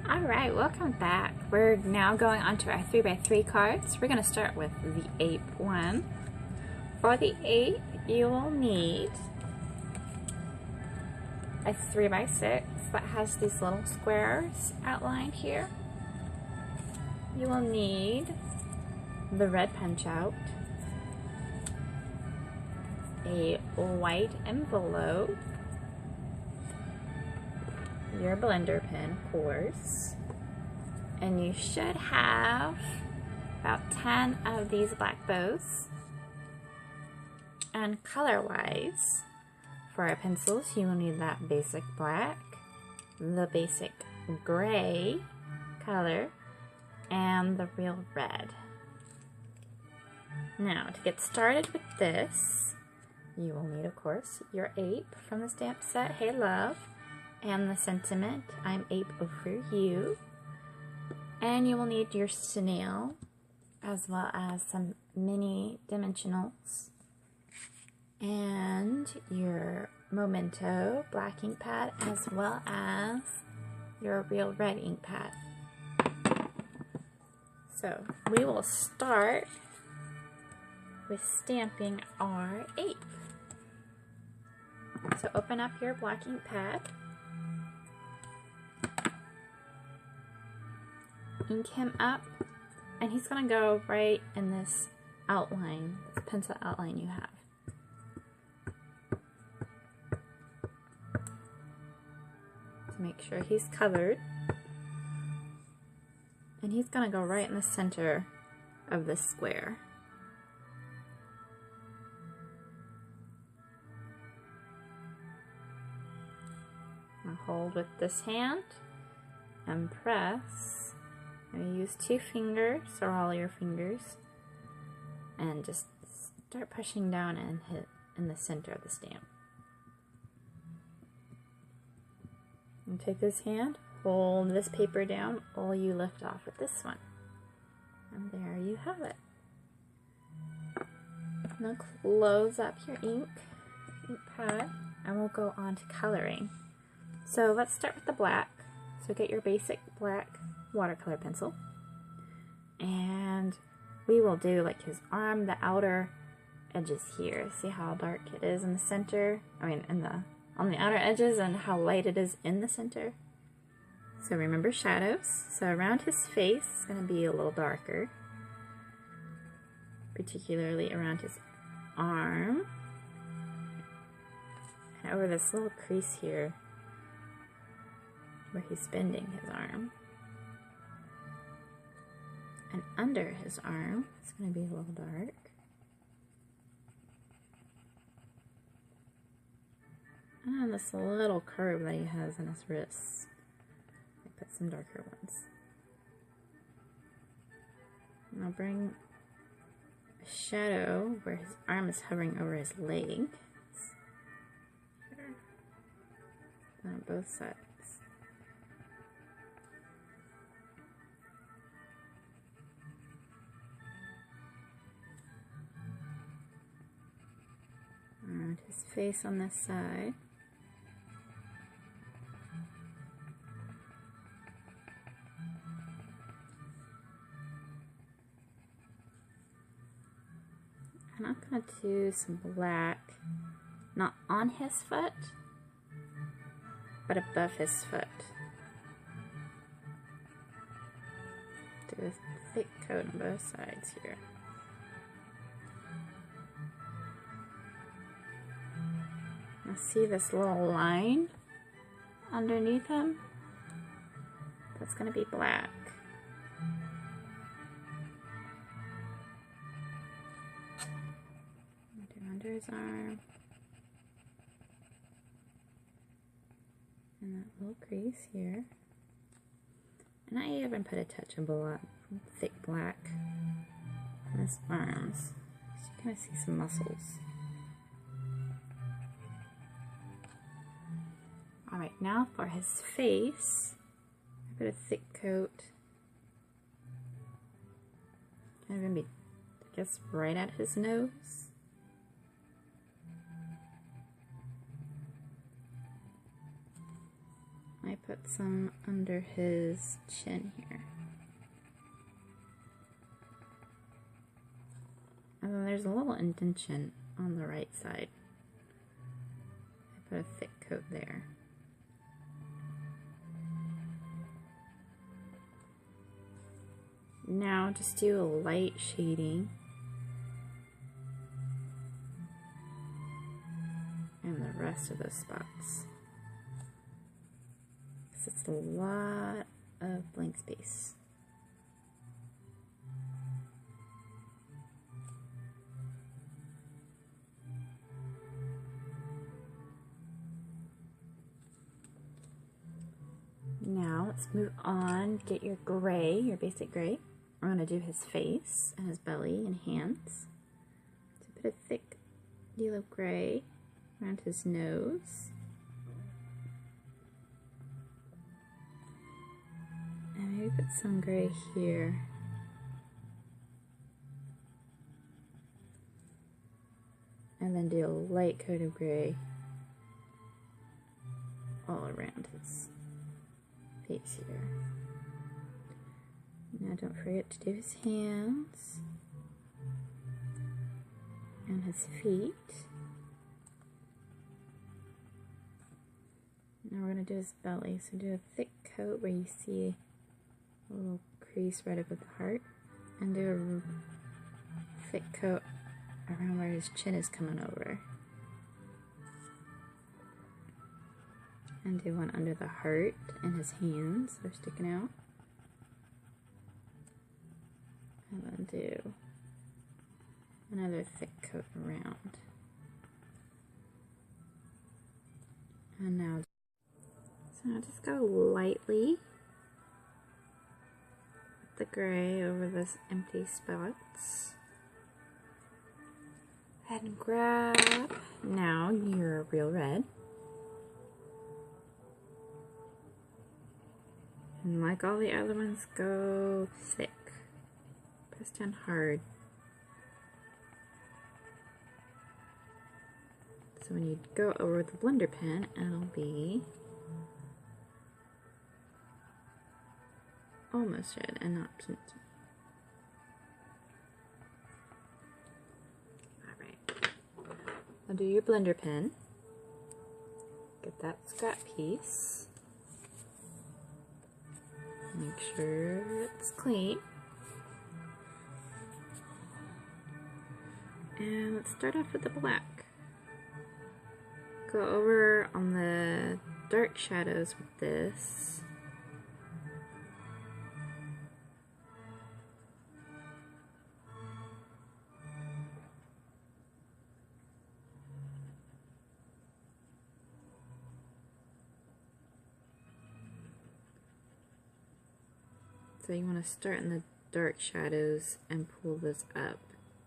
Alright, welcome back. We're now going on to our 3x3 cards. We're going to start with the ape one. For the ape, you will need a 3x6 that has these little squares outlined here. You will need the red punch out, a white envelope, your blender pen, of course, and you should have about 10 of these black bows. And color-wise, for our pencils, you will need that basic black, the basic gray color, and the real red. Now, to get started with this, you will need, of course, your ape from the stamp set, Hey Love, and the sentiment, I'm ape over you. And you will need your snail, as well as some mini dimensionals, and your memento black ink pad, as well as your real red ink pad. So we will start with stamping our ape. So open up your black ink pad, ink him up, and he's gonna go right in this outline, this pencil outline you have. To make sure he's covered. And he's gonna go right in the center of this square. Now hold with this hand and press. And use 2 fingers or all your fingers, and just start pushing down and hit in the center of the stamp. And take this hand, hold this paper down while you lift off with this one. And there you have it. Now close up your ink pad, and we'll go on to coloring. So let's start with the black. So get your basic black watercolor pencil, and we will do like his arm, the outer edges here. See how dark it is in the center? I mean, on the outer edges, and how light it is in the center. So remember shadows. So around his face, it's going to be a little darker, particularly around his arm, and over this little crease here where he's bending his arm. And under his arm, it's going to be a little dark. And this little curve that he has in his wrists. I put some darker ones. And I'll bring a shadow where his arm is hovering over his leg. And on both sides. Around his face on this side. And I'm going to do some black, not on his foot, but above his foot. Do a thick coat on both sides here. Now see this little line underneath him? That's going to be black. Do under his arm. And that little crease here. And I even put a touch of black, thick black on his arms. So you kind of see some muscles. Alright, now for his face, I put a thick coat, kind of gonna be, I guess, right at his nose. I put some under his chin here. And then there's a little indentation on the right side. I put a thick coat there. Now just do a light shading and the rest of the spots. Because it's a lot of blank space. Now let's move on, get your gray, your basic gray. We're going to do his face and his belly and hands. So put a thick yellow gray around his nose. And maybe put some gray here. And then do a light coat of gray all around his face here. Now don't forget to do his hands and his feet. Now we're going to do his belly. So do a thick coat where you see a little crease right over the heart, and do a thick coat around where his chin is coming over. And do one under the heart and his hands are sticking out. And then do another thick coat around. And now, just go lightly with the gray over those empty spots. Go ahead and grab now your real red. And like all the other ones, go thick. Press down hard. So when you go over the blender pen, it'll be almost red and not pinky. Alright. Now do your blender pen. Get that scrap piece. Make sure it's clean. And let's start off with the black. Go over on the dark shadows with this. So you want to start in the dark shadows and pull this up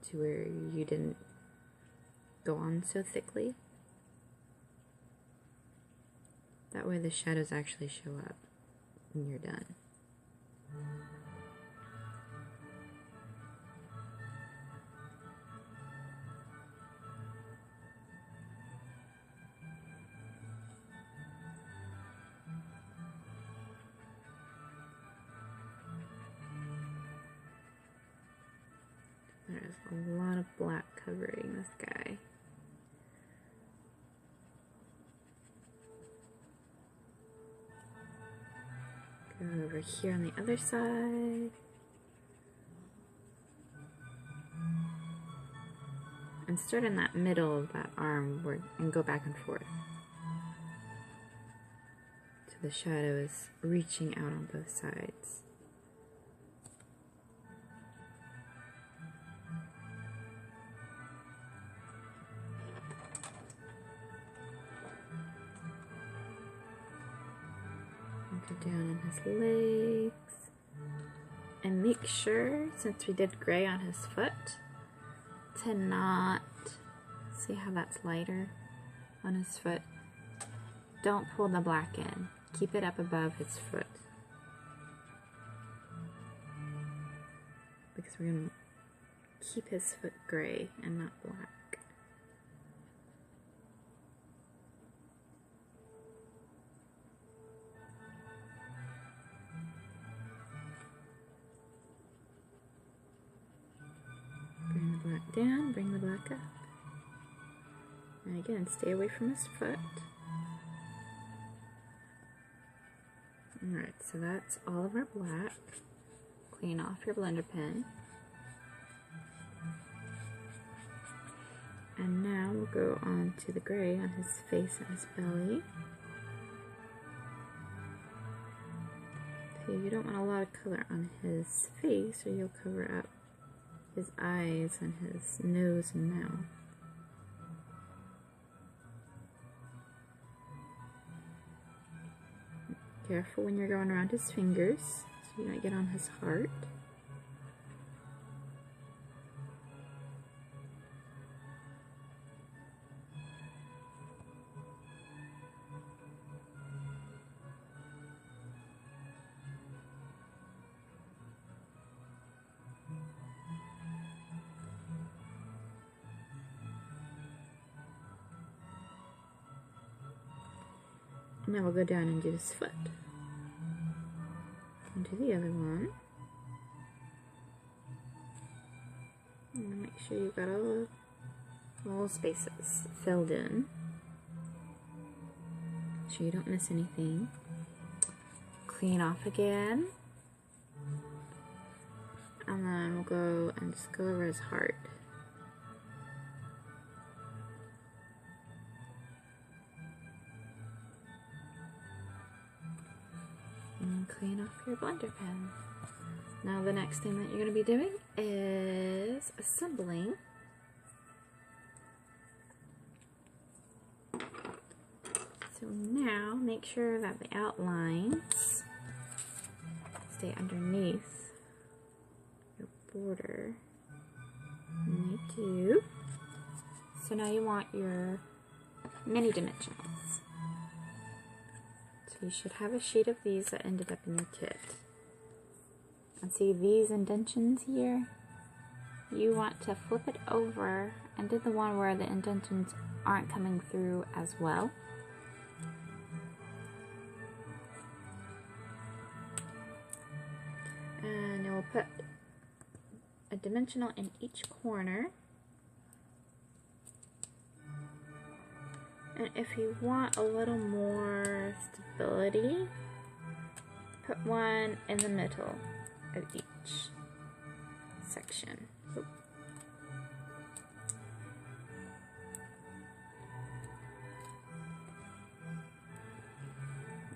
to where you didn't go on so thickly. That way the shadows actually show up when you're done. There's a lot of black covering this guy. Go over here on the other side. And start in that middle of that arm and go back and forth. So the shadow is reaching out on both sides. Go down on his legs. And make sure, since we did gray on his foot, to not, see how that's lighter on his foot? Don't pull the black in. Keep it up above his foot. Because we're going to keep his foot gray and not black. it down, bring the black up. And again, stay away from his foot. Alright, so that's all of our black. Clean off your blender pen. And now we'll go on to the gray on his face and his belly. So you don't want a lot of color on his face or you'll cover up his eyes and his nose and mouth. Careful when you're going around his fingers so you don't get on his heart. Now we'll go down and do his foot. And do the other one. And make sure you've got all the spaces filled in. Make sure you don't miss anything. Clean off again. And then we'll go and just go over his heart. And clean off your blender pen. Now the next thing that you're going to be doing is assembling. So now make sure that the outlines stay underneath your border. And they do. So now you want your mini dimensionals. So you should have a sheet of these that ended up in your kit. And see these indentions here? You want to flip it over and do the one where the indentions aren't coming through as well. And we'll put a dimensional in each corner. And if you want a little more stability, put one in the middle of each section. Oop.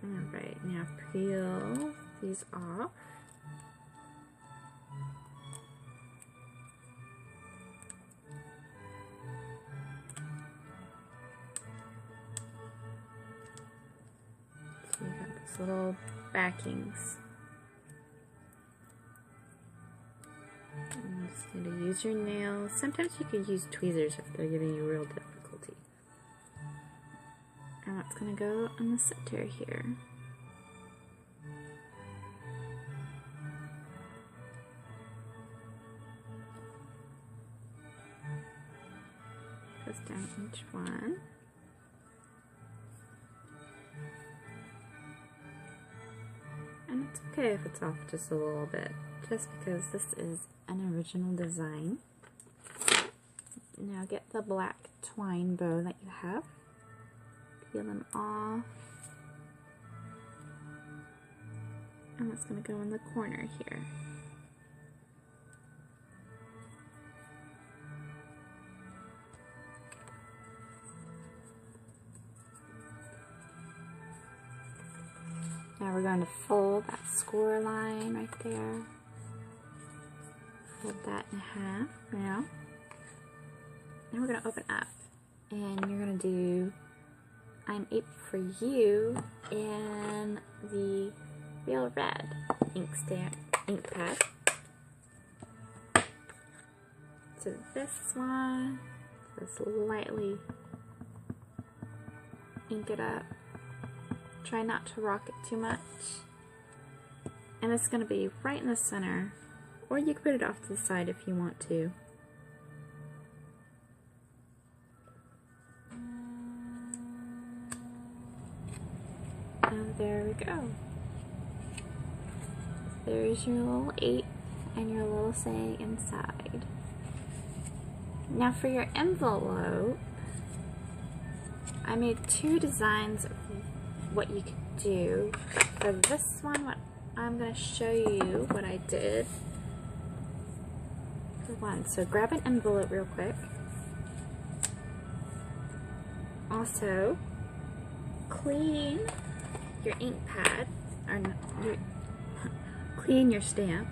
Alright, now peel these off. So you got these little backings. I'm just going to use your nails. Sometimes you could use tweezers if they're giving you real difficulty. And that's going to go on the center here. Goes down each one. And it's okay if it's off just a little bit, just because this is an original design. Now get the black twine bow that you have, peel them off, and that's going to go in the corner here. Now we're going to fold that score line right there. Fold that in half now. Now we're going to open up and you're going to do I'm Ape for You in the real red ink pad. So this one, just lightly ink it up. Try not to rock it too much. And it's going to be right in the center. Or you can put it off to the side if you want to. And there we go. There's your little ape and your little saying inside. Now for your envelope, I made 2 designs of what you could do. For this one, I'm going to show you what I did for one. So grab an envelope real quick. Also, clean your ink pad, or clean your stamp.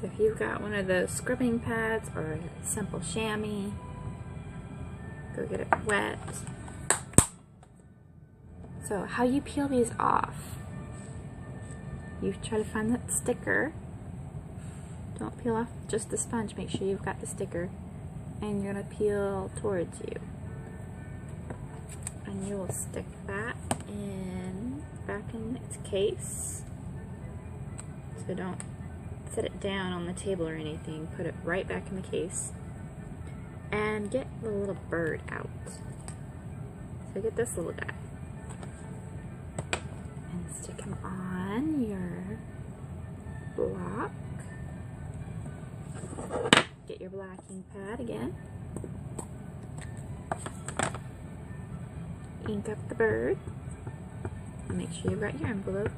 So if you've got one of those scrubbing pads or a simple chamois, go get it wet. So how you peel these off, you try to find that sticker. Don't peel off just the sponge, make sure you've got the sticker. And you're going to peel towards you. And you will stick that back in its case. So don't set it down on the table or anything, put it right back in the case. And get the little bird out. So get this little guy. And stick him on your block. Get your black ink pad again. Ink up the bird. And make sure you've got your envelope.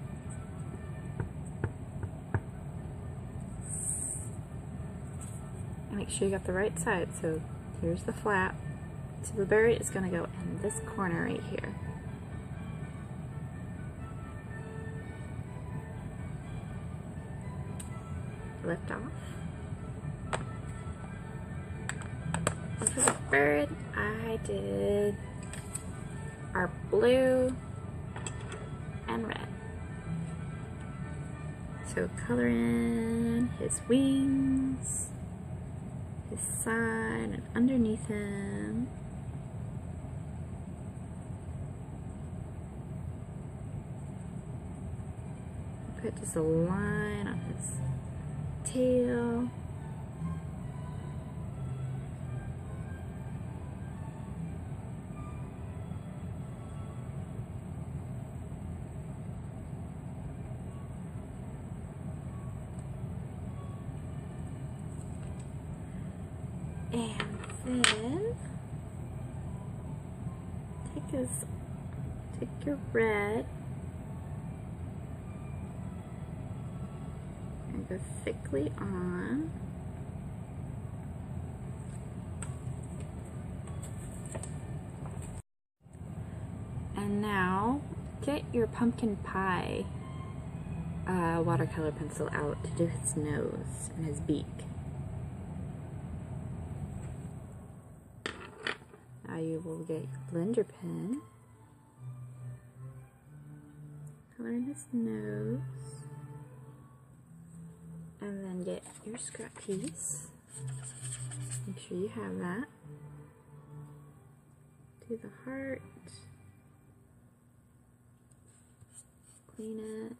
And make sure you got the right side. So here's the flap. So the bird is going to go in this corner right here. Lift off. And for the bird, I did our blue and red. So color in his wings, his side, and underneath him. Put just a line on his tail. And then take your red and go thickly on. And now get your pumpkin pie watercolor pencil out to do his nose and his beak. Now you will get your blender pen, color in his nose, and then get your scrap piece. Make sure you have that. Do the heart, clean it,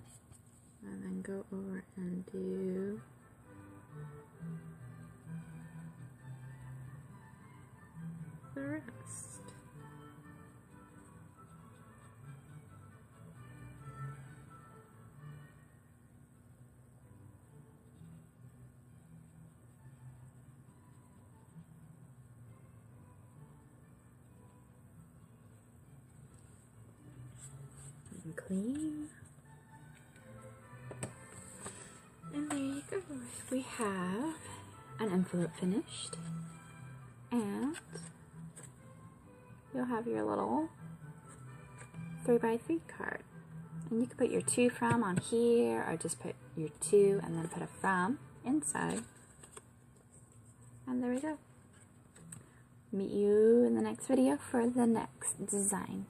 and then go over and do the rest. And clean. And there you go. We have an envelope finished. And you'll have your little 3x3 card. And you can put your to from on here, or just put your to and then put a from inside. And there we go. Meet you in the next video for the next design.